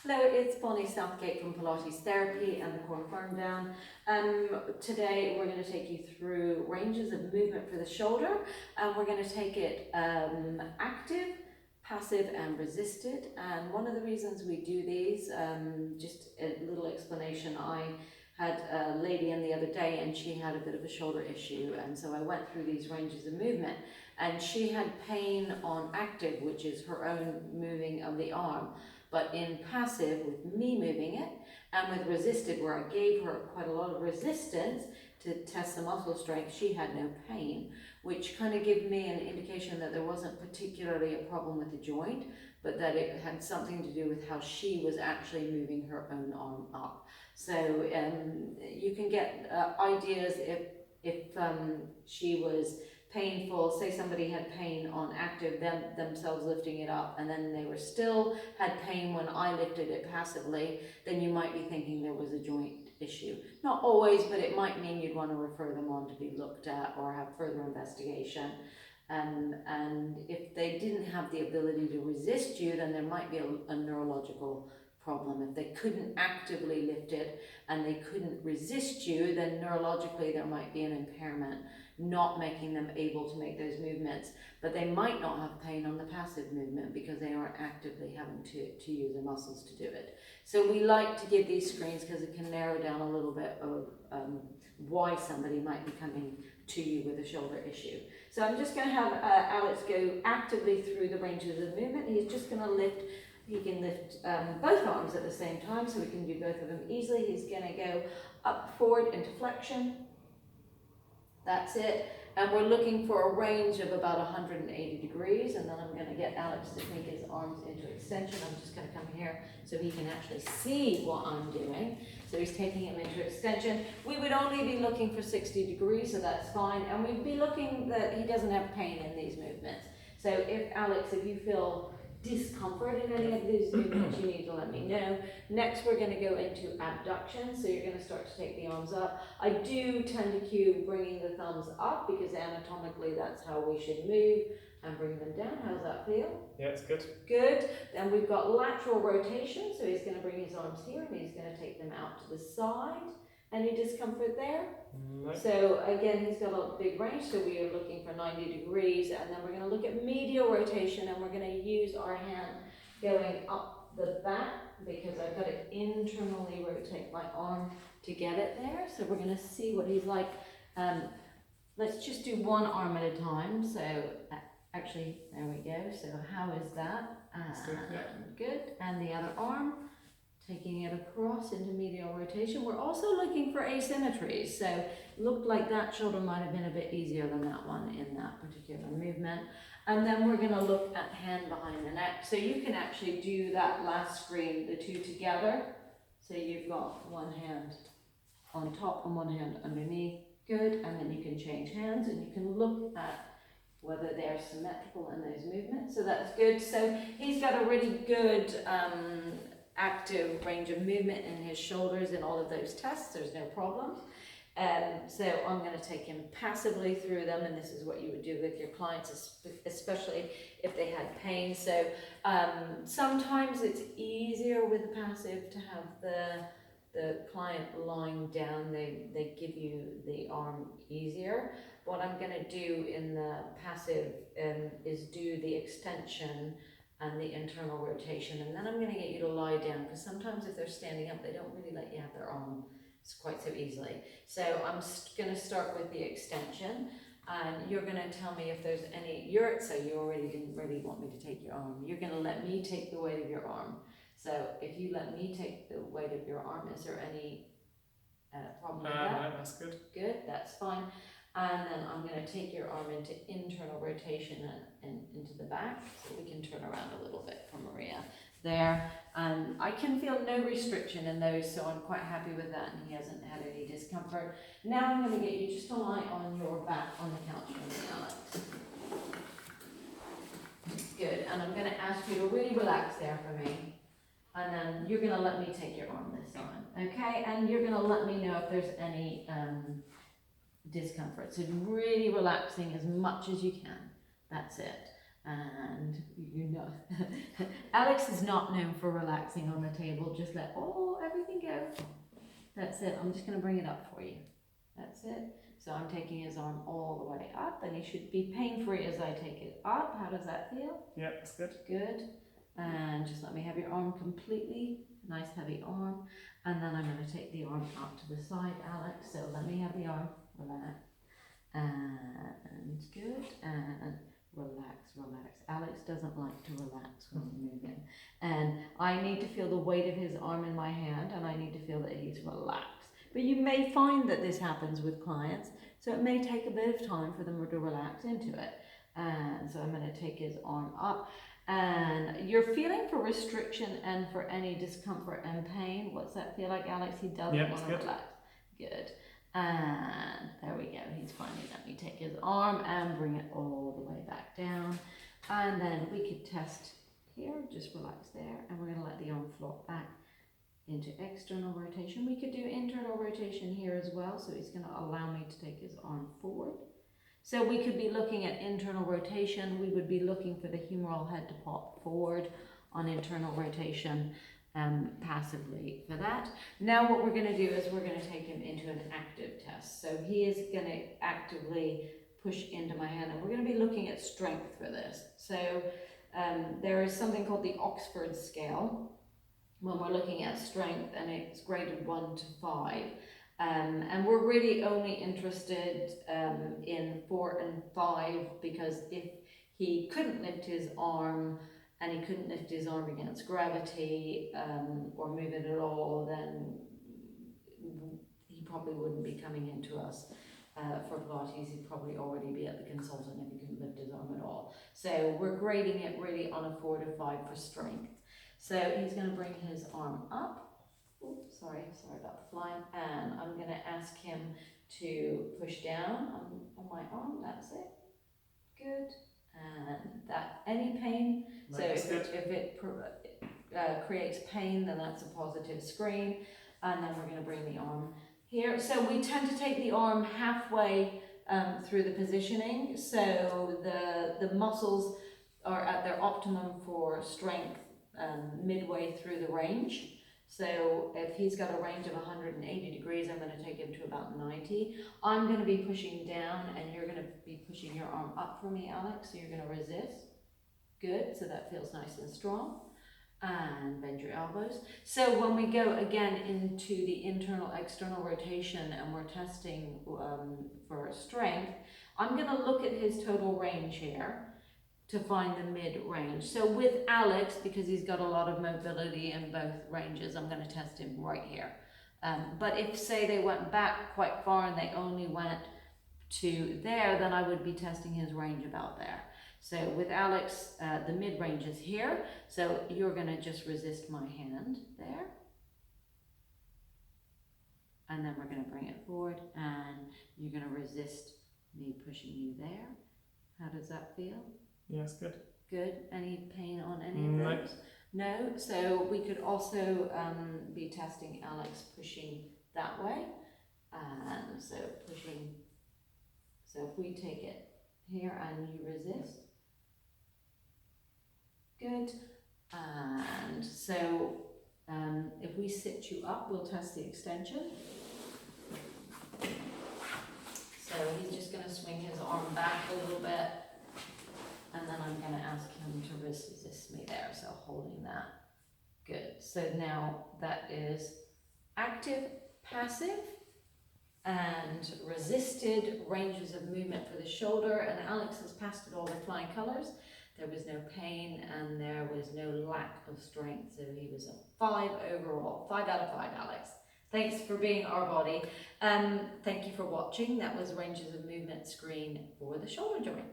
Hello, it's Bonnie Southgate from Pilates Therapy and the Core Firm Down. Today we're going to take you through ranges of movement for the shoulder, and we're going to take it active, passive and resisted. And one of the reasons we do these, just a little explanation, I had a lady in the other day and she had a bit of a shoulder issue, and so I went through these ranges of movement, and she had pain on active, which is her own moving of the arm. But in passive, with me moving it, and with resisted, where I gave her quite a lot of resistance to test the muscle strength, she had no pain, which kind of gave me an indication that there wasn't particularly a problem with the joint, but that it had something to do with how she was actually moving her own arm up. So you can get ideas if she was painful, say somebody had pain on active, themselves lifting it up, and then they were still had pain when I lifted it passively, then you might be thinking there was a joint issue. Not always, but it might mean you'd want to refer them on to be looked at or have further investigation. And if they didn't have the ability to resist you, then there might be a neurological problem. If they couldn't actively lift it and they couldn't resist you, then neurologically there might be an impairment, not making them able to make those movements. But they might not have pain on the passive movement because they aren't actively having to use their muscles to do it. So we like to give these screens because it can narrow down a little bit of why somebody might be coming to you with a shoulder issue. So I'm just going to have Alex go actively through the ranges of movement. He's just going to lift. He can lift both arms at the same time, so we can do both of them easily. He's going to go up, forward into flexion. That's it. And we're looking for a range of about 180 degrees, and then I'm going to get Alex to take his arms into extension. I'm just going to come here so he can actually see what I'm doing. So he's taking him into extension. We would only be looking for 60 degrees, so that's fine. And we'd be looking that he doesn't have pain in these movements. So if Alex, if you feel discomfort in any of these movements, you need to let me know. Next, we're going to go into abduction. So you're going to start to take the arms up. I do tend to cue bringing the thumbs up because anatomically that's how we should move, and bring them down. How's that feel? Yeah, it's good. Good. Then we've got lateral rotation. So he's going to bring his arms here and he's going to take them out to the side. Any discomfort there? No. So again, he's got a big range, so we are looking for 90 degrees, and then we're going to look at medial rotation, and we're going to use our hand going up the back because I've got to internally rotate my arm to get it there. So we're going to see what he's like. Let's just do one arm at a time. So actually, there we go. So how is that? Good. And the other arm. Taking it across into medial rotation. We're also looking for asymmetries. So it looked like that shoulder might have been a bit easier than that one in that particular movement. And then we're going to look at hand behind the neck. So you can actually do that last screen, the two together. So you've got one hand on top and one hand underneath. Good. And then you can change hands and you can look at whether they're symmetrical in those movements. So that's good. So he's got a really good active range of movement in his shoulders in all of those tests. There's no problem. So I'm going to take him passively through them, and this is what you would do with your clients, especially if they had pain. So sometimes it's easier with the passive to have the client lying down. They give you the arm easier. What I'm going to do in the passive is do the extension and the internal rotation, and then I'm going to get you to lie down, because sometimes if they're standing up, they don't really let you have their arm quite so easily. So I'm going to start with the extension, and you're going to tell me if there's any, so you already didn't really want me to take your arm. You're going to let me take the weight of your arm. So if you let me take the weight of your arm, is there any problem with that? No, that's good. Good, that's fine. And then I'm going to take your arm into internal rotation and into the back, so we can turn around a little bit for Maria there. And I can feel no restriction in those, so I'm quite happy with that, and he hasn't had any discomfort. Now I'm going to get you just to lie on your back on the couch for me, Alex. Good, and I'm going to ask you to really relax there for me. And then you're going to let me take your arm this time, okay? And you're going to let me know if there's any discomfort. So really relaxing as much as you can. That's it. And you know, Alex is not known for relaxing on the table. Just let everything go. That's it. I'm just going to bring it up for you. That's it. So I'm taking his arm all the way up, and he should be pain-free as I take it up. How does that feel? Yeah, that's good. Good. And just let me have your arm completely. Nice heavy arm. And then I'm going to take the arm up to the side, Alex. So let me have the arm. Relax. And good. And relax, relax. Alex doesn't like to relax when we're moving. And I need to feel the weight of his arm in my hand, and I need to feel that he's relaxed. But you may find that this happens with clients, so it may take a bit of time for them to relax into it. And so I'm going to take his arm up. And you're feeling for restriction and for any discomfort and pain. What's that feel like, Alex? He doesn't want to relax. Good. And there we go. He's finally let me take his arm and bring it all the way back down. And then we could test here. Just relax there. And we're going to let the arm flop back into external rotation. We could do internal rotation here as well. So he's going to allow me to take his arm forward. So we could be looking at internal rotation. We would be looking for the humeral head to pop forward on internal rotation passively for that. Now what we're going to do is we're going to take him into an active test. So he is going to actively push into my hand, and we're going to be looking at strength for this. So there is something called the Oxford scale when we're looking at strength, and it's graded 1 to 5. And we're really only interested in 4 and 5, because if he couldn't lift his arm and he couldn't lift his arm against gravity or move it at all, then he probably wouldn't be coming into us for Pilates. He'd probably already be at the consultant if he couldn't lift his arm at all. So we're grading it really on a 4 to 5 for strength. So he's going to bring his arm up. Oops, sorry about the flying. And I'm going to ask him to push down on my arm. That's it. Good. And that any pain. So if it creates pain, then that's a positive screen. And then we're going to bring the arm here. So we tend to take the arm halfway through the positioning. So the muscles are at their optimum for strength midway through the range. So if he's got a range of 180 degrees, I'm going to take him to about 90. I'm going to be pushing down, and you're going to be pushing your arm up for me, Alex. So you're going to resist. Good. So that feels nice and strong. And bend your elbows. So when we go again into the internal external rotation and we're testing for strength, I'm going to look at his total range here to find the mid-range. So with Alex, because he's got a lot of mobility in both ranges, I'm going to test him right here. But if, say, they went back quite far and they only went to there, then I would be testing his range about there. So with Alex, the mid-range is here. So you're going to just resist my hand there. And then we're going to bring it forward, and you're going to resist me pushing you there. How does that feel? Yes, good. Good. Any pain on any of those? No. So we could also be testing Alex pushing that way. And so pushing. So if we take it here and you resist. Good. And so if we sit you up, we'll test the extension. So he's just going to swing his arm back a little bit. And then I'm going to ask him to resist me there, so holding that. Good. So now that is active, passive, and resisted ranges of movement for the shoulder. And Alex has passed it all with flying colors. There was no pain and there was no lack of strength. So he was a 5 overall. 5 out of 5, Alex. Thanks for being our body. Thank you for watching. That was ranges of movement screen for the shoulder joint.